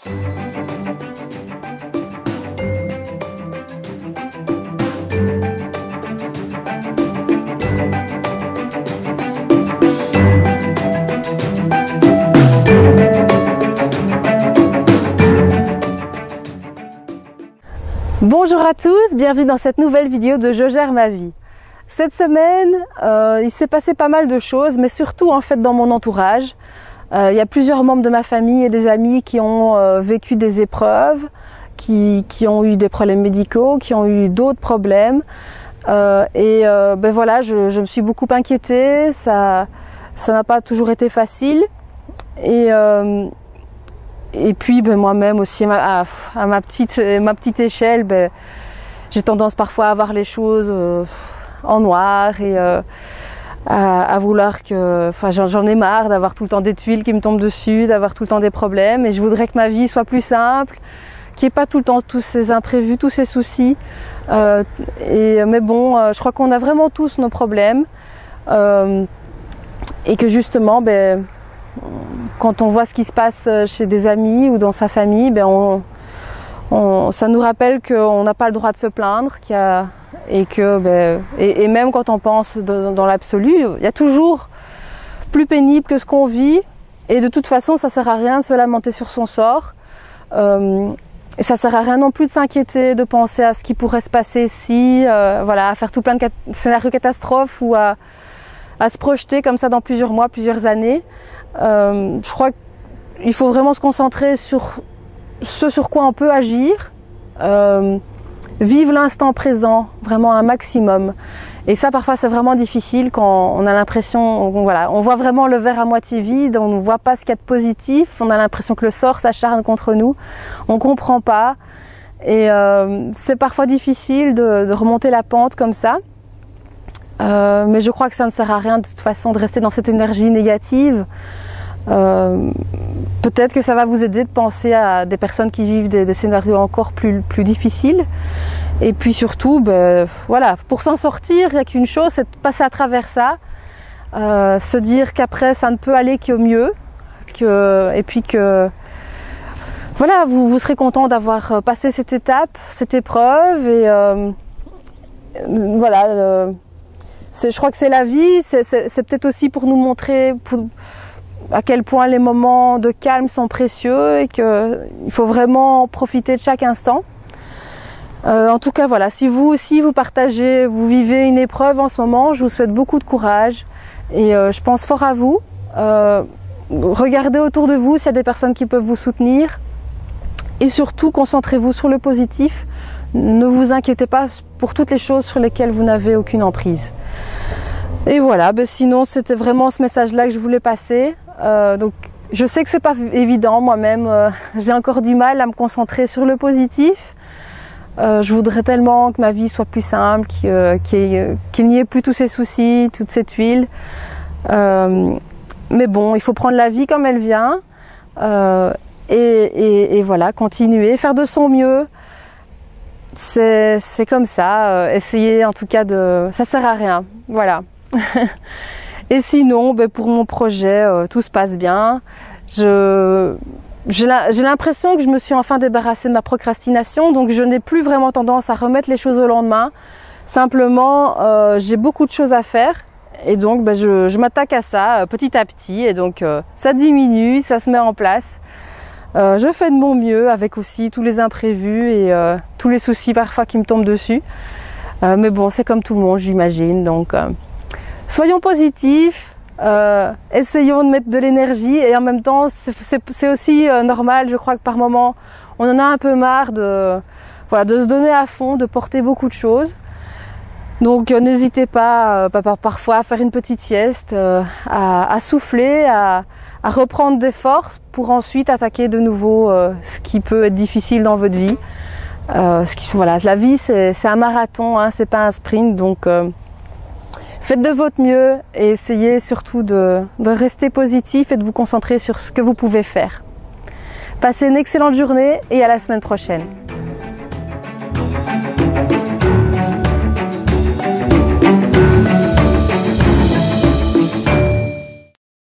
Bonjour à tous, bienvenue dans cette nouvelle vidéo de Je gère ma vie. Cette semaine, il s'est passé pas mal de choses, mais surtout en fait dans mon entourage. Il y a plusieurs membres de ma famille et des amis qui ont vécu des épreuves, qui ont eu des problèmes médicaux, qui ont eu d'autres problèmes. Ben voilà, je me suis beaucoup inquiétée, ça n'a pas toujours été facile. Et puis ben, moi-même aussi, à ma petite échelle, ben, j'ai tendance parfois à voir les choses en noir et à vouloir que... Enfin, j'en ai marre d'avoir tout le temps des tuiles qui me tombent dessus, d'avoir tout le temps des problèmes. Et je voudrais que ma vie soit plus simple, qu'il n'y ait pas tout le temps tous ces imprévus, tous ces soucis. Mais bon, je crois qu'on a vraiment tous nos problèmes. Et que justement... ben, quand on voit ce qui se passe chez des amis ou dans sa famille, ben ça nous rappelle qu'on n'a pas le droit de se plaindre, et même quand on pense dans l'absolu, il y a toujours plus pénible que ce qu'on vit, et de toute façon ça sert à rien de se lamenter sur son sort, et ça sert à rien non plus de s'inquiéter, de penser à ce qui pourrait se passer si, voilà, à faire tout plein de scénarios catastrophes ou à se projeter comme ça dans plusieurs mois, plusieurs années. Je crois qu'il faut vraiment se concentrer sur ce sur quoi on peut agir, vivre l'instant présent vraiment un maximum. Et ça parfois c'est vraiment difficile quand on a l'impression, voilà, on voit vraiment le verre à moitié vide, on ne voit pas ce qu'il y a de positif, on a l'impression que le sort s'acharne contre nous, on comprend pas. Et c'est parfois difficile de remonter la pente comme ça. Mais je crois que ça ne sert à rien de toute façon de rester dans cette énergie négative. Peut-être que ça va vous aider de penser à des personnes qui vivent des scénarios encore plus difficiles. Et puis surtout, ben, voilà, pour s'en sortir, il n'y a qu'une chose, c'est de passer à travers ça, se dire qu'après ça ne peut aller qu'au mieux, et puis que voilà, vous serez content d'avoir passé cette étape, cette épreuve, et voilà. Je crois que c'est la vie, c'est peut-être aussi pour nous montrer à quel point les moments de calme sont précieux et qu'il faut vraiment profiter de chaque instant. En tout cas, voilà, si vous aussi vous partagez, vous vivez une épreuve en ce moment, je vous souhaite beaucoup de courage et je pense fort à vous. Regardez autour de vous s'il y a des personnes qui peuvent vous soutenir et surtout concentrez-vous sur le positif. Ne vous inquiétez pas pour toutes les choses sur lesquelles vous n'avez aucune emprise. Et voilà, ben sinon c'était vraiment ce message-là que je voulais passer. Donc je sais que c'est pas évident, moi-même j'ai encore du mal à me concentrer sur le positif. Je voudrais tellement que ma vie soit plus simple, qu'il n'y ait plus tous ces soucis, toutes ces tuiles. Mais bon, il faut prendre la vie comme elle vient et voilà, continuer, faire de son mieux. C'est comme ça, essayer en tout cas ça sert à rien, voilà. Et sinon, ben pour mon projet, tout se passe bien. J'ai l'impression que je me suis enfin débarrassée de ma procrastination, donc je n'ai plus vraiment tendance à remettre les choses au lendemain. Simplement, j'ai beaucoup de choses à faire, et donc ben je m'attaque à ça petit à petit, et donc ça diminue, ça se met en place. Je fais de mon mieux avec aussi tous les imprévus et tous les soucis parfois qui me tombent dessus. Mais bon, c'est comme tout le monde, j'imagine. Donc, soyons positifs, essayons de mettre de l'énergie et en même temps, c'est aussi normal. Je crois que par moment, on en a un peu marre de se donner à fond, de porter beaucoup de choses. Donc, n'hésitez pas parfois à faire une petite sieste, à souffler, à reprendre des forces pour ensuite attaquer de nouveau ce qui peut être difficile dans votre vie. Voilà, la vie c'est un marathon, hein, c'est pas un sprint, donc faites de votre mieux et essayez surtout de rester positif et de vous concentrer sur ce que vous pouvez faire. Passez une excellente journée et à la semaine prochaine.